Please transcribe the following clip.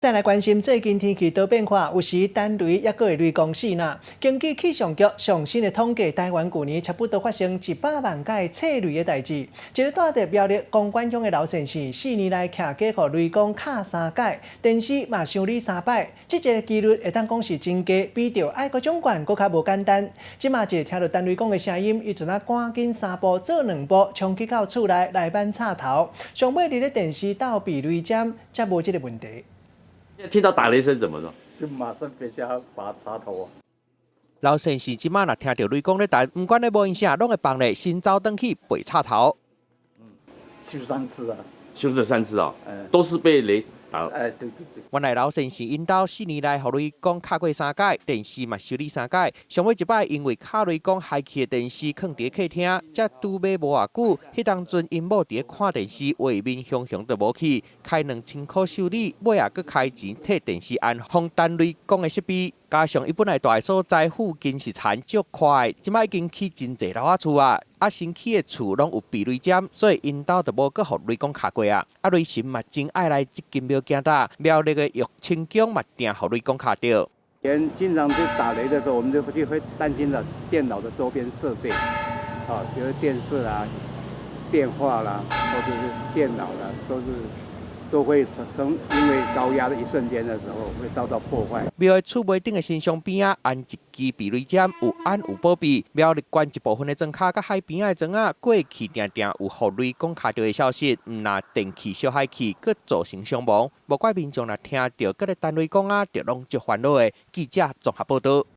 再来关心最近天气多变化，有时单雷也个会雷公死呐。根据气象局上新的统计，台湾去年差不多发生100万架测雷的代志。一个住在苗栗公馆乡的老先生，4年来徛过互雷公卡3届，电视嘛修理3摆，这个几率会当讲是真低，比着爱国奖冠搁较无简单。即马就听到单雷公的声音，伊就那赶紧3步做2步，冲去到厝内来班插头，上尾伫咧电视倒避雷针，才无这个问题。 听到打雷声怎么了？就马上回家拔插头啊！老先生即马若听到雷公咧弹，不管咧无影响，拢会放咧先走转去背插头。修3次啊！修了3次哦，都是被雷打。对。原来老先生因兜4年来，互雷公卡过3届，电视嘛修理3届，上尾一摆因为卡雷公害去的电视放伫客厅，才拄买无偌久。迄当阵因某伫咧看电视，画面熊熊都无去，开2000块修理，尾也搁开钱替电视安放单雷公的设备。 加上伊本来住的所在附近是田足快，即摆已经起真侪楼仔厝啊，新起的厝拢有避雷针，所以因兜就无搁互雷公卡过啊。雷神嘛真爱来这间庙行打，苗栗的玉清宫嘛定互雷公卡着。人经常去打雷的时候，我们就会担心了电脑的周边设备，比如电视啦、电话啦，或者是电脑啦，都会因为高压的一瞬间的时候会遭到破坏。庙的厝尾顶的新香边啊，安一支避雷针，有安有保庇。庙里关一部分的砖卡，甲海边的砖啊，过去定定有互雷公卡着的消息，毋若电器烧害去，佮造成伤亡。无怪民众若听到佮咧单雷公啊，就拢足烦恼的。记者综合报道。